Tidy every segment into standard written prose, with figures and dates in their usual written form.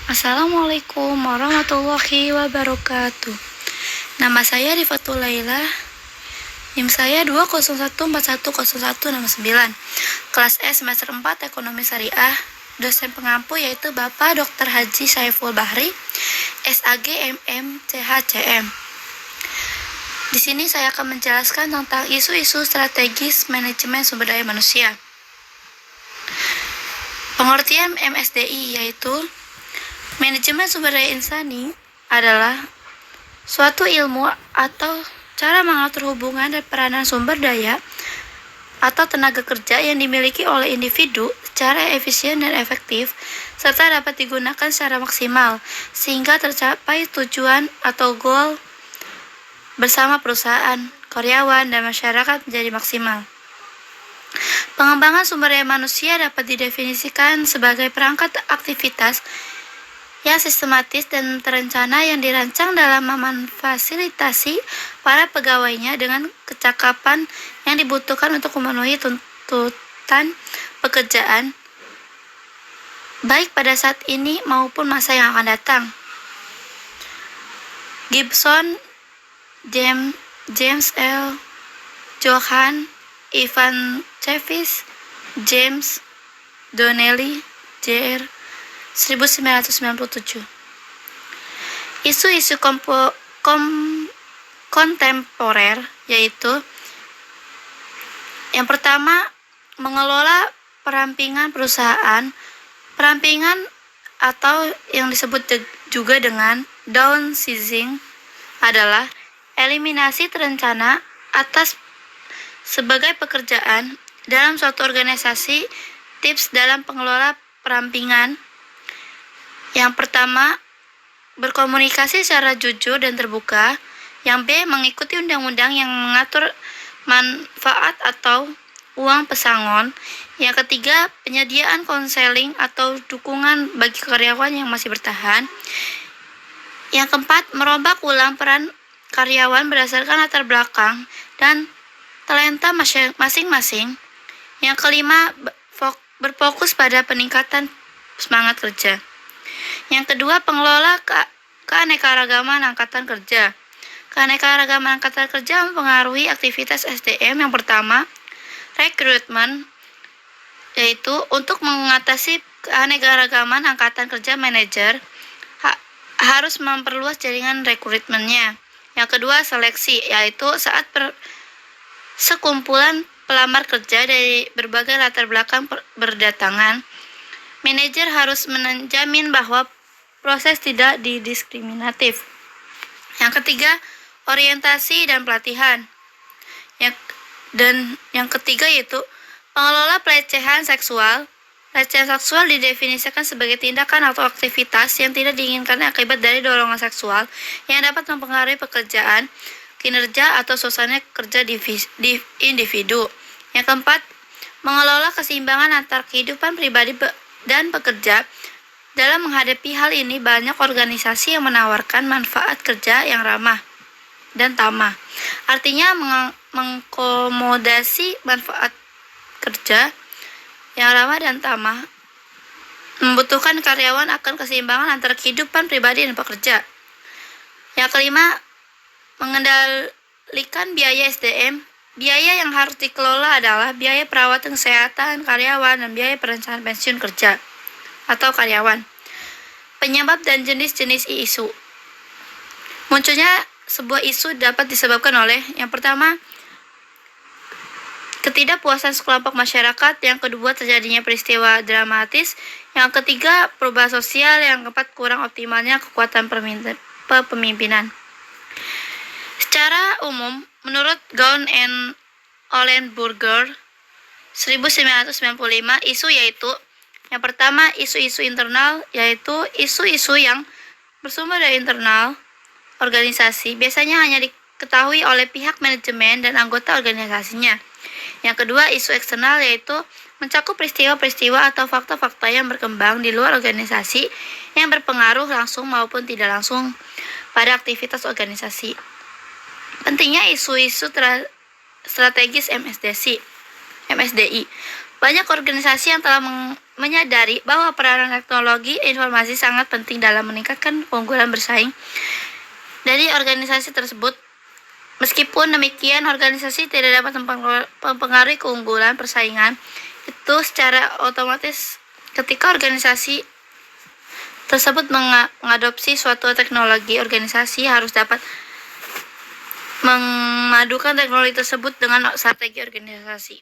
Assalamualaikum warahmatullahi wabarakatuh. Nama saya Rifatul Laila. NIM saya 201410169. Kelas S semester 4 Ekonomi Syariah. Dosen pengampu yaitu Bapak Dr. Haji Saiful Bahri, SAG MM CHCM. Di sini saya akan menjelaskan tentang isu-isu strategis manajemen sumber daya manusia. Pengertian MSDI yaitu manajemen sumber daya insani adalah suatu ilmu atau cara mengatur hubungan dan peranan sumber daya atau tenaga kerja yang dimiliki oleh individu secara efisien dan efektif serta dapat digunakan secara maksimal sehingga tercapai tujuan atau goal bersama perusahaan, karyawan, dan masyarakat menjadi maksimal. Pengembangan sumber daya manusia dapat didefinisikan sebagai perangkat aktivitas yang sistematis dan terencana yang dirancang dalam memfasilitasi para pegawainya dengan kecakapan yang dibutuhkan untuk memenuhi tuntutan pekerjaan baik pada saat ini maupun masa yang akan datang. Gibson, James L. Johann, Ivan Cevis, James Donnelly, Jr. 1997. Isu-isu kontemporer yaitu yang pertama, mengelola perampingan perusahaan. Perampingan atau yang disebut juga dengan downsizing adalah eliminasi terencana atas sebagai pekerjaan dalam suatu organisasi. Tips dalam pengelola perampingan: yang pertama, berkomunikasi secara jujur dan terbuka. Yang B, mengikuti undang-undang yang mengatur manfaat atau uang pesangon. Yang ketiga, penyediaan konseling atau dukungan bagi karyawan yang masih bertahan. Yang keempat, merombak ulang peran karyawan berdasarkan latar belakang dan talenta masing-masing. Yang kelima, berfokus pada peningkatan semangat kerja. Yang kedua, pengelola keanekaragaman angkatan kerja. Keanekaragaman angkatan kerja mempengaruhi aktivitas SDM. Yang pertama, rekrutmen, yaitu untuk mengatasi keanekaragaman angkatan kerja, manajer harus memperluas jaringan rekrutmennya. Yang kedua, seleksi, yaitu saat sekumpulan pelamar kerja dari berbagai latar belakang berdatangan, manajer harus menjamin bahwa proses tidak didiskriminatif. Yang ketiga, orientasi dan pelatihan. Yang ketiga yaitu pengelola pelecehan seksual. Pelecehan seksual didefinisikan sebagai tindakan atau aktivitas yang tidak diinginkan akibat dari dorongan seksual yang dapat mempengaruhi pekerjaan, kinerja, atau suasana kerja di individu. Yang keempat, mengelola keseimbangan antar kehidupan pribadi dan pekerja. Dalam menghadapi hal ini, banyak organisasi yang menawarkan manfaat kerja yang ramah dan tamah. Artinya mengakomodasi manfaat kerja yang ramah dan tamah membutuhkan karyawan akan keseimbangan antara kehidupan pribadi dan pekerja. Yang kelima, mengendalikan biaya SDM. Biaya yang harus dikelola adalah biaya perawatan kesehatan karyawan dan biaya perencanaan pensiun kerja atau karyawan. Penyebab dan jenis-jenis isu. Munculnya sebuah isu dapat disebabkan oleh: yang pertama, ketidakpuasan sekelompok masyarakat. Yang kedua, terjadinya peristiwa dramatis. Yang ketiga, perubahan sosial. Yang keempat, kurang optimalnya kekuatan kepemimpinan. Secara umum, menurut Gaun and Olenburger 1995, isu yaitu: yang pertama, isu-isu internal, yaitu isu-isu yang bersumber dari internal organisasi, biasanya hanya diketahui oleh pihak manajemen dan anggota organisasinya. Yang kedua, isu eksternal, yaitu mencakup peristiwa-peristiwa atau fakta-fakta yang berkembang di luar organisasi yang berpengaruh langsung maupun tidak langsung pada aktivitas organisasi. Pentingnya isu-isu strategis MSDI. Banyak organisasi yang telah menyadari bahwa peranan teknologi informasi sangat penting dalam meningkatkan keunggulan bersaing dari organisasi tersebut. Meskipun demikian, organisasi tidak dapat mempengaruhi keunggulan persaingan itu secara otomatis ketika organisasi tersebut mengadopsi suatu teknologi. Organisasi harus dapat memadukan teknologi tersebut dengan strategi organisasi.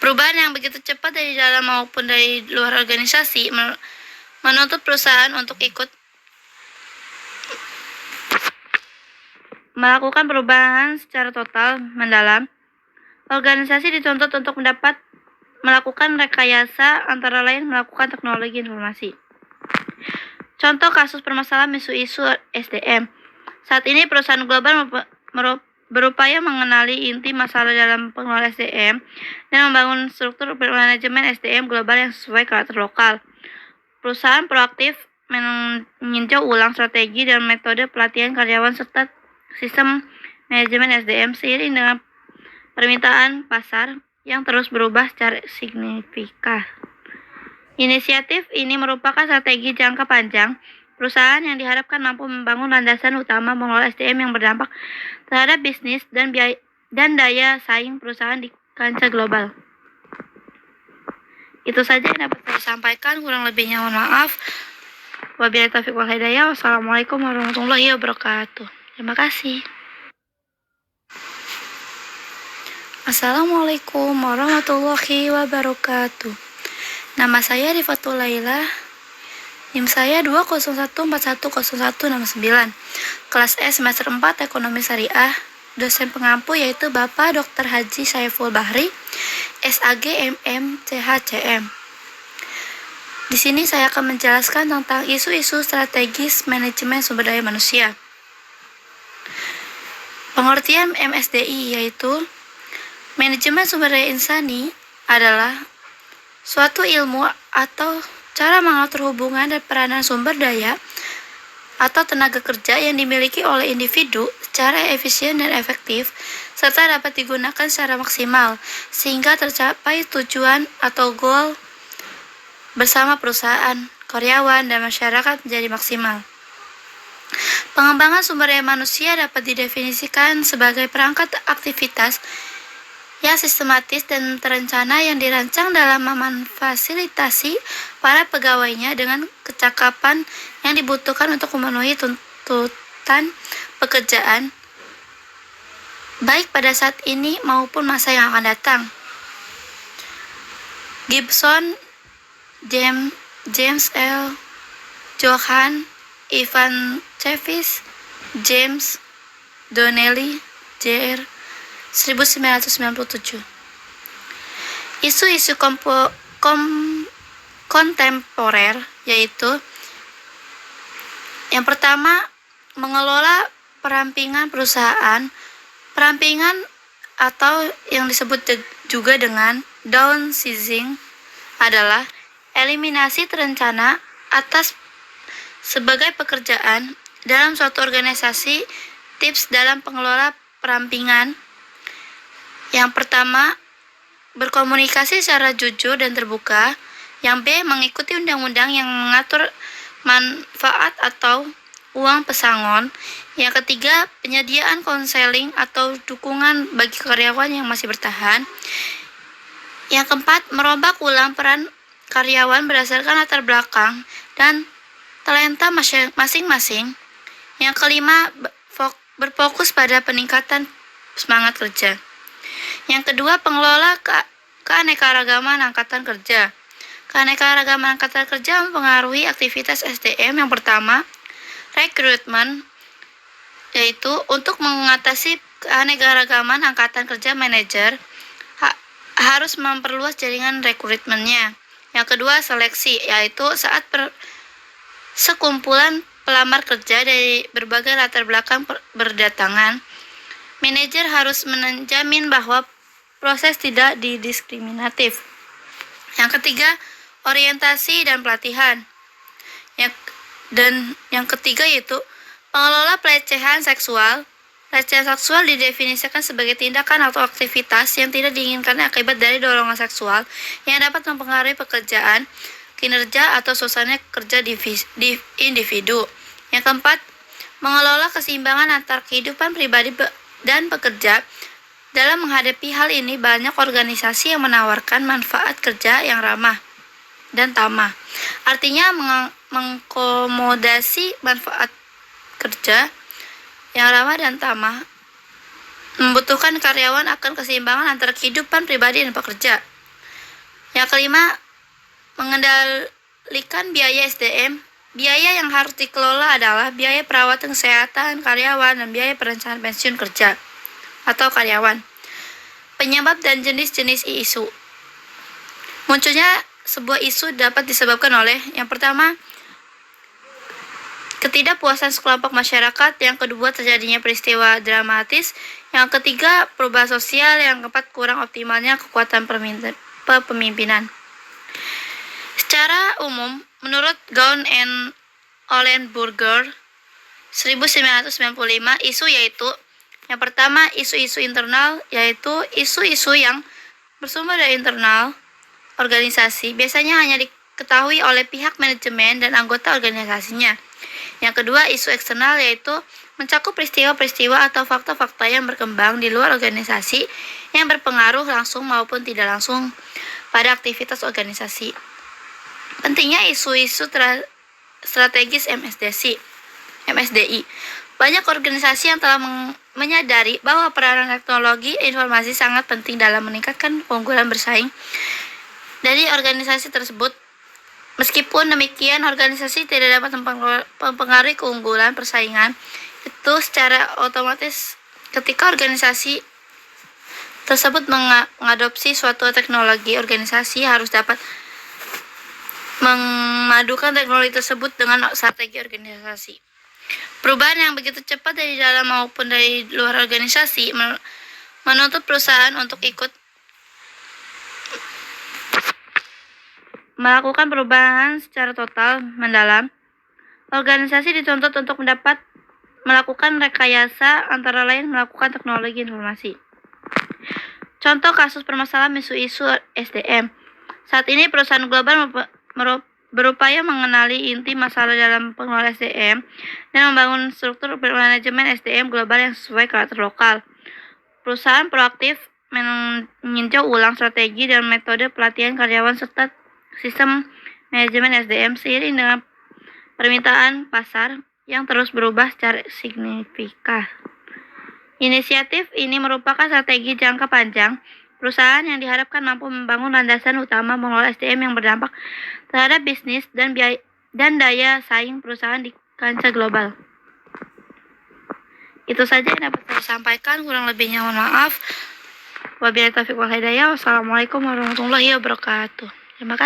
Perubahan yang begitu cepat dari dalam maupun dari luar organisasi menuntut perusahaan untuk ikut melakukan perubahan secara total mendalam. Organisasi dituntut untuk melakukan rekayasa, antara lain melakukan teknologi informasi. Contoh kasus permasalahan isu-isu SDM. Saat ini perusahaan global berupaya mengenali inti masalah dalam pengelolaan SDM dan membangun struktur manajemen SDM global yang sesuai karakter lokal. Perusahaan proaktif meninjau ulang strategi dan metode pelatihan karyawan serta sistem manajemen SDM seiring dengan permintaan pasar yang terus berubah secara signifikan. Inisiatif ini merupakan strategi jangka panjang perusahaan yang diharapkan mampu membangun landasan utama mengelola SDM yang berdampak terhadap bisnis dan daya saing perusahaan di kancah global. Itu saja yang dapat saya sampaikan, kurang lebihnya mohon maaf. Wabillahi taufiq wal hidayah. Wassalamualaikum warahmatullahi wabarakatuh. Terima kasih. Assalamualaikum warahmatullahi wabarakatuh. Nama saya Rifatul Laila. NIM saya 201410169. Kelas S semester 4 Ekonomi Syariah. Dosen pengampu yaitu Bapak Dr. Haji Saiful Bahri, SAG MM CHCM. Di sini saya akan menjelaskan tentang isu-isu strategis manajemen sumber daya manusia. Pengertian MSDI yaitu manajemen sumber daya insani adalah suatu ilmu atau cara mengatur hubungan dan peranan sumber daya atau tenaga kerja yang dimiliki oleh individu secara efisien dan efektif, serta dapat digunakan secara maksimal, sehingga tercapai tujuan atau goal bersama perusahaan, karyawan, dan masyarakat menjadi maksimal. Pengembangan sumber daya manusia dapat didefinisikan sebagai perangkat aktivitas yang sistematis dan terencana yang dirancang dalam memfasilitasi para pegawainya dengan kecakapan yang dibutuhkan untuk memenuhi tuntutan pekerjaan baik pada saat ini maupun masa yang akan datang. Gibson, James L. Johann, Ivan Cevis, James Donnelly, Jr. 1997. Isu-isu kontemporer yaitu yang pertama, mengelola perampingan perusahaan. Perampingan atau yang disebut juga dengan downsizing adalah eliminasi terencana atas sebagai pekerjaan dalam suatu organisasi. Tips dalam pengelola perampingan: yang pertama, berkomunikasi secara jujur dan terbuka. Yang B, mengikuti undang-undang yang mengatur manfaat atau uang pesangon. Yang ketiga, penyediaan konseling atau dukungan bagi karyawan yang masih bertahan. Yang keempat, merombak ulang peran karyawan berdasarkan latar belakang dan talenta masing-masing. Yang kelima, berfokus pada peningkatan semangat kerja. Yang kedua, pengelola keanekaragaman angkatan kerja. Keanekaragaman angkatan kerja mempengaruhi aktivitas SDM. Yang pertama, rekrutmen, yaitu untuk mengatasi keanekaragaman angkatan kerja, manajer harus memperluas jaringan rekrutmennya. Yang kedua, seleksi, yaitu saat sekumpulan pelamar kerja dari berbagai latar belakang berdatangan, manajer harus menjamin bahwa proses tidak didiskriminatif. Yang ketiga, orientasi dan pelatihan. Yang ketiga yaitu pengelola pelecehan seksual. Pelecehan seksual didefinisikan sebagai tindakan atau aktivitas yang tidak diinginkan akibat dari dorongan seksual yang dapat mempengaruhi pekerjaan, kinerja, atau suasana kerja di individu. Yang keempat, mengelola keseimbangan antar kehidupan pribadi dan pekerja. Dalam menghadapi hal ini, banyak organisasi yang menawarkan manfaat kerja yang ramah dan tamah. Artinya mengakomodasi manfaat kerja yang ramah dan tamah membutuhkan karyawan akan keseimbangan antara kehidupan pribadi dan pekerja. Yang kelima, mengendalikan biaya SDM. Biaya yang harus dikelola adalah biaya perawatan kesehatan karyawan dan biaya perencanaan pensiun kerja atau karyawan. Penyebab dan jenis-jenis isu. Munculnya sebuah isu dapat disebabkan oleh yang pertama, ketidakpuasan sekelompok masyarakat, yang kedua, terjadinya peristiwa dramatis, yang ketiga, perubahan sosial, yang keempat, kurang optimalnya kekuatan kepemimpinan. Secara umum, menurut Gaun and Olenburger 1995, isu yaitu yang pertama, isu-isu internal, yaitu isu-isu yang bersumber dari internal organisasi, biasanya hanya diketahui oleh pihak manajemen dan anggota organisasinya. Yang kedua, isu eksternal, yaitu mencakup peristiwa-peristiwa atau fakta-fakta yang berkembang di luar organisasi yang berpengaruh langsung maupun tidak langsung pada aktivitas organisasi. Pentingnya isu-isu strategis MSDI. Banyak organisasi yang telah menyadari bahwa peranan teknologi informasi sangat penting dalam meningkatkan keunggulan bersaing dari organisasi tersebut. Meskipun demikian, organisasi tidak dapat mempengaruhi keunggulan persaingan itu secara otomatis ketika organisasi tersebut mengadopsi suatu teknologi. Organisasi harus dapat memadukan teknologi tersebut dengan strategi organisasi. Perubahan yang begitu cepat dari dalam maupun dari luar organisasi menuntut perusahaan untuk ikut melakukan perubahan secara total mendalam. Organisasi dituntut untuk melakukan rekayasa, antara lain melakukan teknologi informasi. Contoh kasus permasalahan isu-isu SDM. Saat ini perusahaan global berupaya mengenali inti masalah dalam pengelolaan SDM dan membangun struktur manajemen SDM global yang sesuai karakter lokal. Perusahaan proaktif meninjau ulang strategi dan metode pelatihan karyawan serta sistem manajemen SDM seiring dengan permintaan pasar yang terus berubah secara signifikan. Inisiatif ini merupakan strategi jangka panjang perusahaan yang diharapkan mampu membangun landasan utama mengelola SDM yang berdampak terhadap bisnis dan daya saing perusahaan di kancah global. Itu saja yang dapat saya sampaikan, kurang lebihnya mohon maaf. Wabillahi taufiq wal hidayah. Wassalamualaikum warahmatullahi wabarakatuh. Terima kasih.